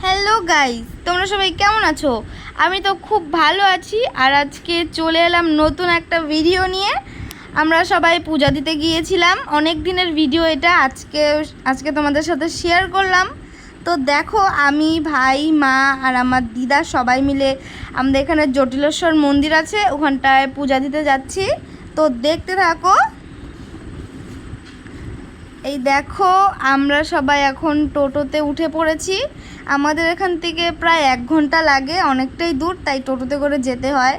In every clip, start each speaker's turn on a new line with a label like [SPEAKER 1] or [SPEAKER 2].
[SPEAKER 1] Hello guys, তোমরা সবাই কেমন আছো? আমি তো খুব ভালো আছি। আর আজকে চলে এলাম নতুন একটা ভিডিও নিয়ে। আমরা সবাই পূজা দিতে গিয়েছিলাম, অনেক দিনের ভিডিও এটা। আজকে তোমাদের সাথে শেয়ার করলাম। তো দেখো, আমি, ভাই, মা আর আমার দিদা সবাই মিলে আমাদের এখানে জটিলেশ্বর মন্দির আছে, ওখানটায় পূজা দিতে যাচ্ছি। তো দেখতে থাকো। এই দেখো, আমরা সবাই এখন টোটোতে উঠে পড়েছি। আমাদের এখান থেকে প্রায় 1 ঘন্টা লাগে, অনেকটাই দূর, তাই টোটোতে করে যেতে হয়।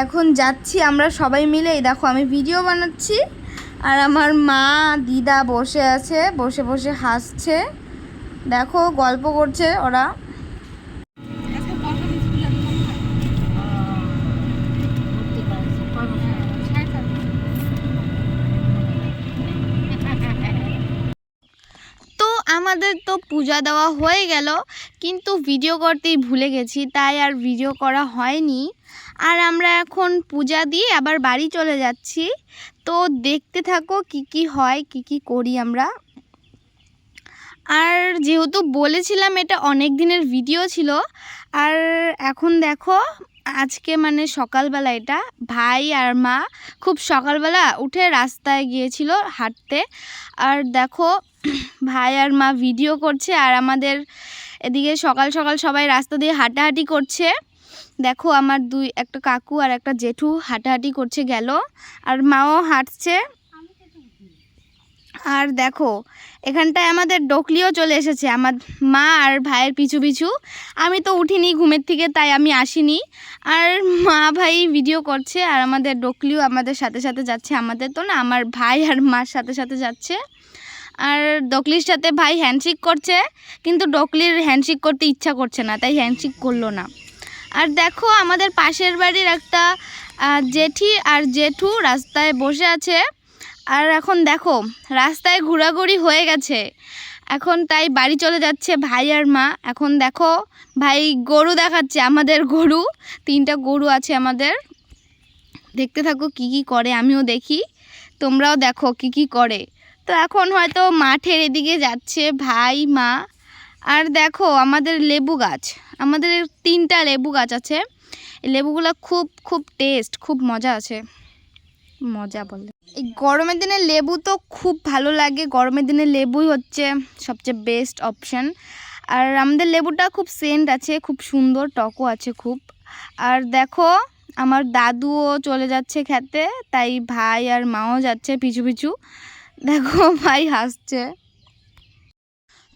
[SPEAKER 1] এখন যাচ্ছি আমরা সবাই মিলে। এই দেখো, আমি ভিডিও বানাচ্ছি আর আমার মা দিদা বসে আছে, বসে বসে হাসছে। দেখো, গল্প করছে ওরা। তো আমাদের তো পূজা দেওয়া হয়ে গেল, কিন্তু ভিডিও করতেই ভুলে গেছি, তাই আর ভিডিও করা হয়নি। আর আমরা এখন পূজা দিয়ে আবার বাড়ি চলে যাচ্ছি। তো দেখতে থাকো কি কি হয়, কি কি করি আমরা। আর যেহেতু বলেছিলাম এটা অনেক দিনের ভিডিও ছিল, আর এখন দেখো, আজকে মানে সকালবেলা এটা ভাই আর মা খুব সকালবেলা উঠে রাস্তায় গিয়েছিল হাঁটতে। আর দেখো, ভাই আর মা ভিডিও করছে, আর আমাদের এদিকে সকাল সকাল সবাই রাস্তা দিয়ে হাঁটাহাঁটি করছে। দেখো, আমার একটা কাকু আর একটা জেঠু হাঁটাহাঁটি করছে গেল, আর মাও হাঁটছে। আর দেখো, এখানটায় আমাদের ডকলিও চলে এসেছে, আমার মা আর ভাইয়ের পিছু পিছু। আমি তো উঠিনি ঘুমের থেকে, তাই আমি আসিনি। আর মা ভাই ভিডিও করছে, আর আমাদের ডকলিও আমাদের সাথে সাথে যাচ্ছে। আমাদের তো না, আমার ভাই আর মার সাথে সাথে যাচ্ছে। আর ডকলির সাথে ভাই হ্যান্ডশেক করছে, কিন্তু ডকলির হ্যান্ডশেক করতে ইচ্ছা করছে না, তাই হ্যান্ডশেক করলো না। আর দেখো, আমাদের পাশের বাড়ির একটা জেঠি আর জেঠু রাস্তায় বসে আছে। আর এখন দেখো, রাস্তায় ঘোরাঘুরি হয়ে গেছে এখন, তাই বাড়ি চলে যাচ্ছে ভাই আর মা। এখন দেখো, ভাই গরু দেখাচ্ছে, আমাদের গরু 3টা গরু আছে আমাদের। দেখতে থাকো কি কি করে, আমিও দেখি, তোমরাও দেখো কি কি করে। তো এখন হয়তো মাঠের এদিকে যাচ্ছে ভাই মা। আর দেখো, আমাদের লেবু গাছ, আমাদের 3টা লেবু গাছ আছে। এই লেবুগুলো খুব খুব টেস্ট, খুব মজা আছে, মজা বলে। এই গরমের দিনে লেবু তো খুব ভালো লাগে, গরমের দিনে লেবুই হচ্ছে সবচেয়ে বেস্ট অপশান। আর আমাদের লেবুটা খুব সেন্ট আছে, খুব সুন্দর টকও আছে খুব। আর দেখো, আমার দাদুও চলে যাচ্ছে খেতে, তাই ভাই আর মাও যাচ্ছে পিছু পিছু। দেখো, ভাই হাসছে।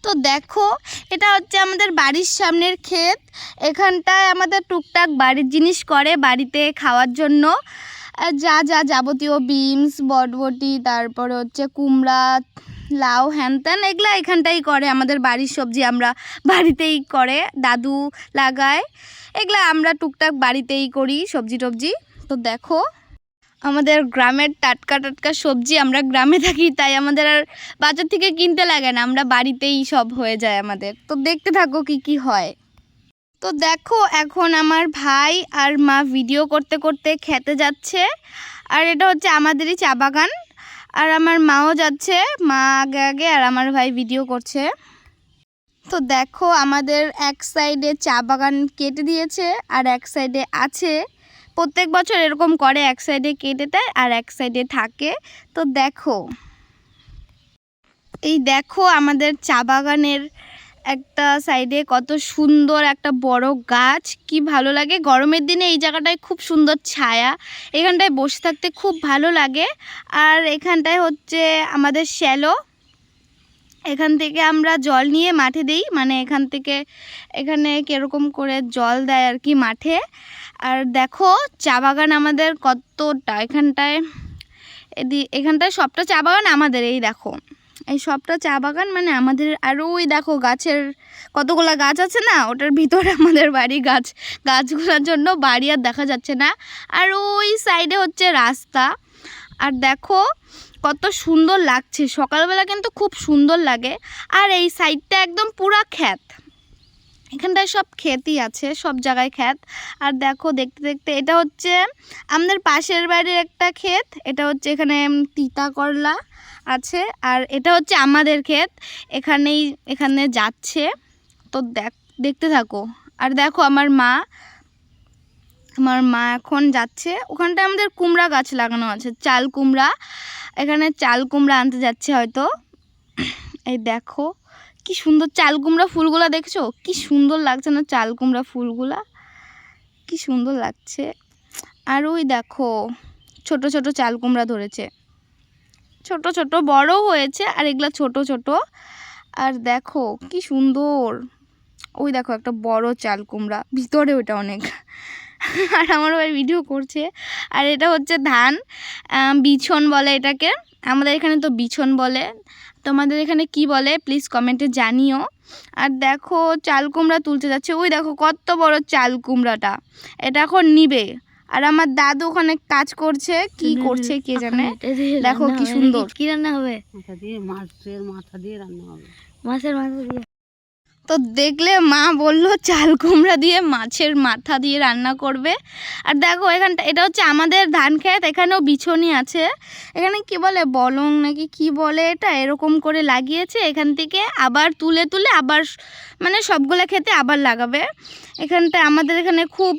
[SPEAKER 1] তো দেখো, এটা হচ্ছে আমাদের বাড়ির সামনের ক্ষেত। এখানটায় আমাদের টুকটাক বাড়ির জিনিস করে বাড়িতে খাওয়ার জন্য। যা যা যাবতীয় বিনস, বটবটি, তারপরে হচ্ছে কুমড়া, লাউ, হ্যান ত্যান, এগুলা এখানটাই করে। আমাদের বাড়ির সবজি আমরা বাড়িতেই করে, দাদু লাগায়, এগুলা আমরা টুকটাক বাড়িতেই করি, সবজি টবজি। তো দেখো, আমাদের গ্রামের টাটকা টাটকা সবজি, আমরা গ্রামে থাকি, তাই আমাদের আর বাজার থেকে কিনতে লাগে না, আমরা বাড়িতেই সব হয়ে যায় আমাদের। তো দেখতে থাকো কি কি হয়। তো দেখো, এখন আমার ভাই আর মা ভিডিও করতে করতে খেতে যাচ্ছে। আর এটা হচ্ছে আমাদেরই চা বাগান, আর আমার মাও যাচ্ছে, মা আগে আগে আর আমার ভাই ভিডিও করছে। তো দেখো, আমাদের এক সাইডে চা বাগান কেটে দিয়েছে, আর এক সাইডে আছে। প্রত্যেক বছর এরকম করে, এক সাইডে কেটে দেয় আর এক সাইডে থাকে। তো দেখো, এই দেখো, আমাদের চা বাগানের একটা সাইডে কত সুন্দর একটা বড় গাছ, কি ভালো লাগে গরমের দিনে। এই জায়গাটায় খুব সুন্দর ছায়া, এখানটায় বসে থাকতে খুব ভালো লাগে। আর এখানটায় হচ্ছে আমাদের শ্যালো, এখান থেকে আমরা জল নিয়ে মাঠে দিই, মানে এখানে কীরকম করে জল দেয় আর কি মাঠে। আর দেখো, চা বাগান আমাদের কতটা, এখানটায় সবটা চা বাগান আমাদের। এই দেখো, এই সবটা চা বাগান মানে আমাদের। আর ওই দেখো, গাছের কতগুলো গাছ আছে না, ওটার ভিতরে আমাদের বাড়ি। গাছগুলোর জন্য বাড়ি আর দেখা যাচ্ছে না। আর ওই সাইডে হচ্ছে রাস্তা। আর দেখো, কত সুন্দর লাগছে, সকালবেলা কিন্তু খুব সুন্দর লাগে। আর এই সাইডটা একদম পুরা ক্ষেত, এখানটায় সব ক্ষেতই আছে, সব জায়গায় ক্ষেত। আর দেখো, দেখতে দেখতে এটা হচ্ছে আমাদের পাশের বাড়ির একটা ক্ষেত। এটা হচ্ছে, এখানে তিতা করলা আছে। আর এটা হচ্ছে আমাদের ক্ষেত, এখানে যাচ্ছে। তো দেখতে থাকো। আর দেখো আমার মা এখন যাচ্ছে, ওখানটায় আমাদের কুমড়া গাছ লাগানো আছে, চাল কুমড়া, এখানে চাল কুমড়া আনতে যাচ্ছে হয়তো। এই দেখো কি সুন্দর চাল কুমড়া ফুলগুলা, দেখছো কি সুন্দর লাগছে না? চাল কুমড়া ফুলগুলা কি সুন্দর লাগছে। আর ওই দেখো ছোট ছোট চাল কুমড়া ধরেছে, ছোট ছোট বড় হয়েছে, আর এগুলা ছোট ছোট। আর দেখো কি সুন্দর, ওই দেখো একটা বড় চাল কুমড়া, ভিতরে ওটা অনেক। আর আমার ভাই ভিডিও করছে। আর এটা হচ্ছে ধান, বিছন বলে এটাকে, আমাদের এখানে তো বিছন বলে, তোমাদের এখানে কি বলে প্লিজ কমেন্টে জানিও। আর দেখো চাল কুমড়া তুলতে যাচ্ছে, ওই দেখো কত বড় চাল কুমড়াটা, এটা এখন নিবে। আর আমার দাদু ওখানে কাজ করছে, কি করছে কে জানে। দেখো কি সুন্দর।
[SPEAKER 2] কি রান্না হবে?
[SPEAKER 3] মাছের মাথা দিয়ে রান্না হবে।
[SPEAKER 2] মাছের মাথা দিয়ে।
[SPEAKER 1] তো দেখলে মা বললো চাল কুমড়া দিয়ে মাছের মাথা দিয়ে রান্না করবে। আর দেখো এখানটা, এটা হচ্ছে আমাদের ধান ক্ষেত, এখানেও বিছনি আছে, এখানে কি বলে বলং নাকি কি বলে, এটা এরকম করে লাগিয়েছে, এখান থেকে আবার তুলে তুলে আবার মানে সবগুলো খেতে আবার লাগাবে। এখানটা আমাদের এখানে খুব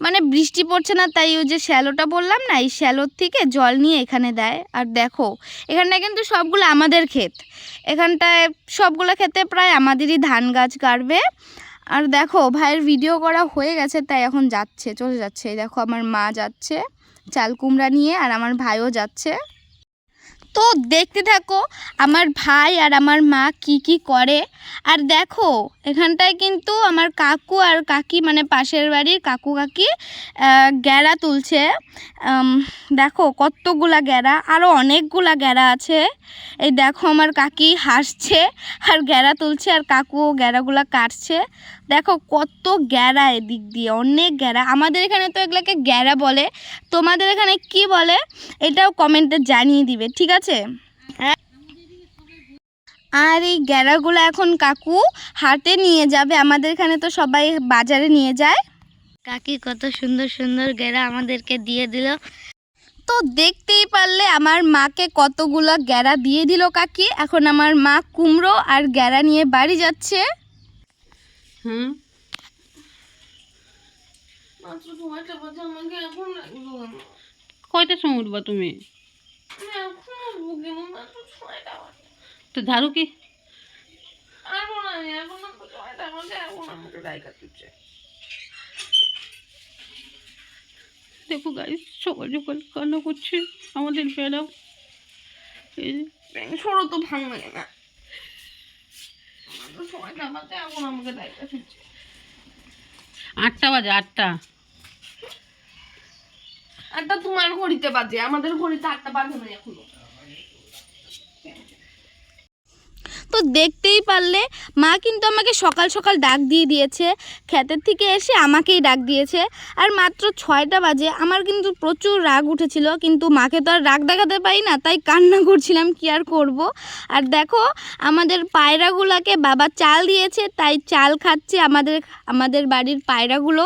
[SPEAKER 1] মানে বৃষ্টি পড়ছে না, তাই ওই যে শ্যালোটা বললাম না, এই শ্যালোর থেকে জল নিয়ে এখানে দেয়। আর দেখো এখানটায় কিন্তু সবগুলো আমাদের ক্ষেত, এখানটায় সবগুলো ক্ষেতে প্রায় আমাদেরই ধান গাছ গাড়বে। আর দেখো ভাইয়ের ভিডিও করা হয়ে গেছে, তাই এখন যাচ্ছে, চলে যাচ্ছে। এই দেখো আমার মা যাচ্ছে চাল কুমড়া নিয়ে, আর আমার ভাইও যাচ্ছে। তো দেখতে থাকো আমার ভাই আর আমার মা কি কি করে। আর দেখো এখানটায় কিন্তু আমার কাকু আর কাকি, মানে পাশের বাড়ির কাকু কাকি গ্যাড়া তুলছে। দেখো কতগুলা গ্যাড়া, আরও অনেকগুলা গ্যাড়া আছে। এই দেখো আমার কাকি হাসছে আর গ্যাড়া তুলছে, আর কাকুও গ্যাড়াগুলা কাটছে। দেখো কত গ্যাড়া, এদিক দিয়ে অনেক গ্যাড়া। আমাদের এখানে তো এগুলাকে গ্যাড়া বলে, তোমাদের এখানে কি বলে এটাও কমেন্টে জানিয়ে দিবে, ঠিক আছে? আর এই গ্যাড়াগুলো এখন কাকু হাটে নিয়ে যাবে, আমাদের এখানে তো সবাই বাজারে নিয়ে যায়।
[SPEAKER 2] কাকি কত সুন্দর সুন্দর গেরা আমাদেরকে দিয়ে দিল।
[SPEAKER 1] তো দেখতেই পারলে আমার মাকে কতগুলো গ্যাড়া দিয়ে দিল কাকি। এখন আমার মা কুমড়ো আর গ্যাড়া নিয়ে বাড়ি যাচ্ছে।
[SPEAKER 3] কয়টা সময় উঠবা তুমি? তো ঝাড়ু কি দেখো গাইস, সকাল সকাল কান্না করছে আমাদের বেড়াও।
[SPEAKER 1] সরো তো, ভাঙবে না। আমাকে
[SPEAKER 3] 8টা বাজে, 8টা
[SPEAKER 1] তোমার ঘড়িতে বাজে, আমাদের ঘড়িতে 8টা বাজে না এখনো। তো দেখতেই পারলে মা কিন্তু আমাকে সকাল সকাল ডাক দিয়ে দিয়েছে, ক্ষেতের থেকে এসে আমাকেই ডাক দিয়েছে। আর মাত্র 6টা বাজে, আমার কিন্তু প্রচুর রাগ উঠেছিল, কিন্তু মাকে তো আর রাগ দেখাতে পারি না, তাই কান্না করছিলাম, কি আর করব। আর দেখো আমাদের পায়রাগুলোকে বাবা চাল দিয়েছে, তাই চাল খাচ্ছে আমাদের বাড়ির পায়রাগুলো।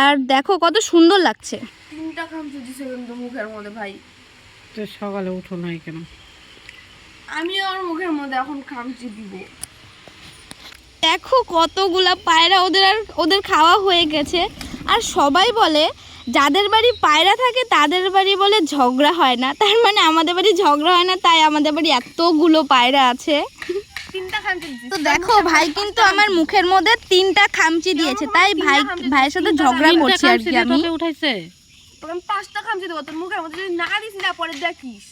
[SPEAKER 1] আর দেখো কত সুন্দর লাগছে। 3টা খামচি দিছে কিন্তু মুখের মধ্যে ভাই।
[SPEAKER 3] তো সকালে উঠো নাই কেন?
[SPEAKER 1] আমি ওর মুখের মধ্যে এখন খামচি দিব। দেখো কতগুলা পায়রা, ওদের খাওয়া হয়ে গেছে। আর সবাই বলে যাদের বাড়ি পায়রা থাকে তাদের বাড়ি বলে ঝগড়া হয় না, তার মানে আমাদের বাড়ি ঝগড়া হয় না, তাই আমাদের বাড়ি এতগুলো পায়রা আছে। তো দেখো ভাই কিন্তু আমার মুখের মধ্যে 3টা খামচি দিয়েছে, তাই ভাইয়ের সাথে ঝগড়া করছি আর কি। আমি
[SPEAKER 3] উঠাইছে
[SPEAKER 1] 5টা খামচি দেবো, তোর মুখের মধ্যে যদি না দিস না পরে দেখিস।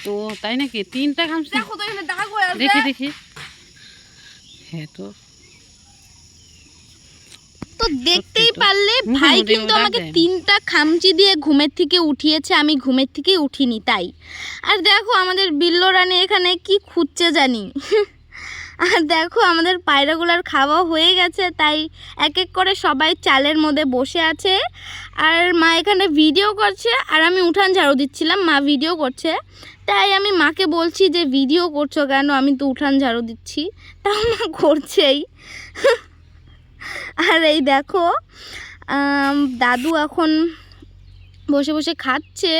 [SPEAKER 3] তো তাই নাকি? 3টা খামচি
[SPEAKER 1] দেখো তো এখানে দাগ হয়ে আছে,
[SPEAKER 3] দেখি। হ্যাঁ
[SPEAKER 1] তো দেখতেই পারলে ভাই কিন্তু আমাকে 3টা খামচি দিয়ে ঘুমের থেকে উঠিয়েছে, আমি ঘুমের থেকে উঠিনি তাই। আর দেখো আমাদের বিল্লো রানী এখানে কি খুঁজছে জানি। আর দেখো আমাদের পায়রাগুলার খাওয়া হয়ে গেছে, তাই এক এক করে সবাই চালের মধ্যে বসে আছে। আর মা এখানে ভিডিও করছে, আর আমি উঠান ঝাড়ু দিচ্ছিলাম, মা ভিডিও করছে, তাই আমি মাকে বলছি যে ভিডিও করছো কেন, আমি তো উঠান ঝাড়ু দিচ্ছি, তাও মা করছেই। আর এই দেখো দাদু এখন বসে বসে খাচ্ছে।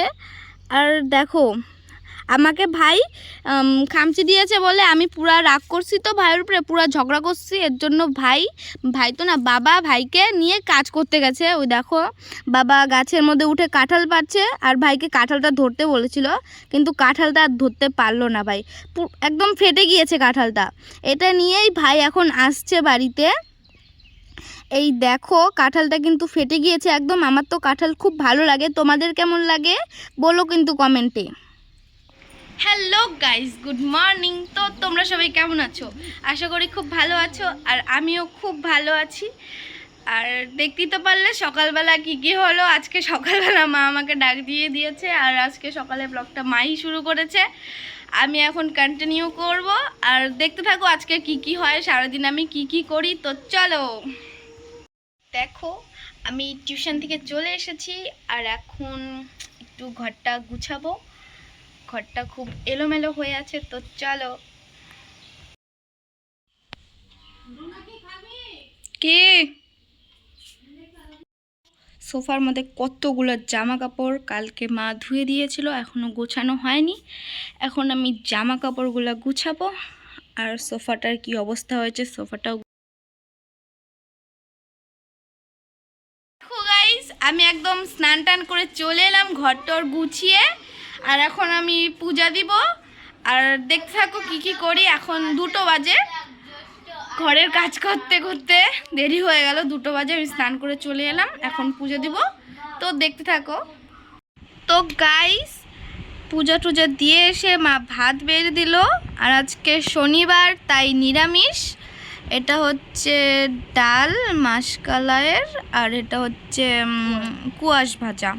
[SPEAKER 1] আর দেখো আমাকে ভাই খামচি দিয়েছে বলে আমি পুরা রাগ করছি, তো ভাইয়ের উপরে পুরা ঝগড়া করছি। এর জন্য ভাই তো না, বাবা ভাইকে নিয়ে কাজ করতে গেছে। ওই দেখো বাবা গাছের মধ্যে উঠে কাঁঠাল পাড়ছে, আর ভাইকে কাঁঠালটা ধরতে বলেছিল, কিন্তু কাঁঠালটা আর ধরতে পারলো না ভাই, একদম ফেটে গিয়েছে কাঁঠালটা। এটা নিয়েই ভাই এখন আসছে বাড়িতে। এই দেখো কাঁঠালটা কিন্তু ফেটে গিয়েছে একদম। আমার তো কাঁঠাল খুব ভালো লাগে, তোমাদের কেমন লাগে বলো কিন্তু কমেন্টে। Hello guys, good morning. তো তোমরা সবাই কেমন আছো? আশা করি খুব ভালো আছো, আর আমিও খুব ভালো আছি। আর দেখতেই তো পারলে সকালবেলা কি হলো। আজকে সকালবেলা মা আমাকে ডাক দিয়ে দিয়েছে, আর আজকে সকালে ব্লগটা মাই শুরু করেছে, আমি এখন কন্টিনিউ করব। আর দেখতে থাকো আজকে কি হয়, সারাদিন আমি কি করি। তো চলো, দেখো আমি টিউশন থেকে চলে এসেছি, আর এখন একটু ঘরটা গুছাবো। ঘরটা খুব এলোমেলো হয়ে আছে, তো চলো। কি সোফার মধ্যে কতগুলো জামা কাপড় কালকে মা ধুয়ে দিয়েছিল, এখনো গোছানো হয়নি। এখন আমি জামা কাপড়গুলো গুছাবো। আর সোফাটার কি অবস্থা হয়েছে, সোফাটাও দেখো গাইস, আমি একদম স্নান টান করে চলে এলাম ঘরটর গুছিয়ে। আর এখন আমি পূজা দিব। আর দেখতে থাকো কি করি। এখন 2টো বাজে, ঘরের কাজ করতে করতে দেরি হয়ে গেল। 2টো বাজে, আমি স্নান করে চলে এলাম, এখন পূজা দিব। তো দেখতে থাকো। তো গাইস, পূজা টুজা দিয়ে এসে মা ভাত বেড়ে দিল। আর আজকে শনিবার, তাই নিরামিষ। এটা হচ্ছে ডাল মাসকলাইয়ের, আর এটা হচ্ছে কুয়াশ ভাজা।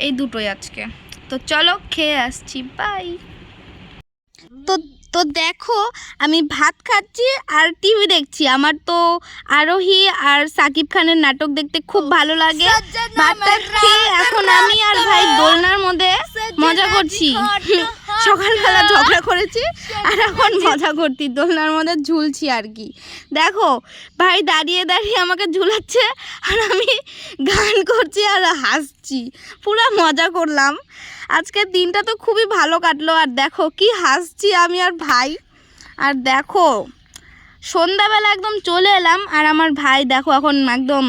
[SPEAKER 1] এই দুটোই আজকে। তো চলো খেয়ে আসছি, বাই। তো দেখো আমি ভাত খাচ্ছি আর টিভি দেখছি। আমার তো আরোহী আর সাকিব খানের নাটক দেখতে খুব ভালো লাগে। ভাতটা খেয়ে এখন আমি আর ভাই দোলনার মধ্যে মজা করছি। সকালবেলা ঝগড়া করেছি, আর এখন মজা করছি, দোলনার মধ্যে ঝুলছি আর কি। দেখো ভাই দাঁড়িয়ে দাঁড়িয়ে আমাকে ঝুলাচ্ছে, আর আমি গান করছি আর হাসছি, পুরো মজা করলাম। আজকের দিনটা তো খুবই ভালো কাটলো। আর দেখো কি হাসছি আমি আর ভাই। আর দেখো সন্ধ্যাবেলা একদম চলে এলাম, আর আমার ভাই দেখো এখন একদম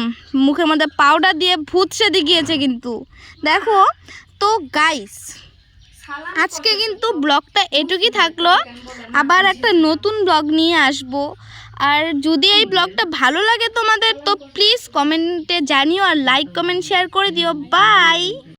[SPEAKER 1] মুখের মধ্যে পাউডার দিয়ে ভূত সেধে গিয়েছে কিন্তু। দেখো তো গাইস, আজকে কিন্তু ব্লগটা এটুকুই থাকলো। আবার একটা নতুন ব্লগ নিয়ে আসবো। আর যদি এই ব্লগটা ভালো লাগে তোমাদের, তো প্লিজ কমেন্টে জানিও, আর লাইক কমেন্ট শেয়ার করে দিও। বাই।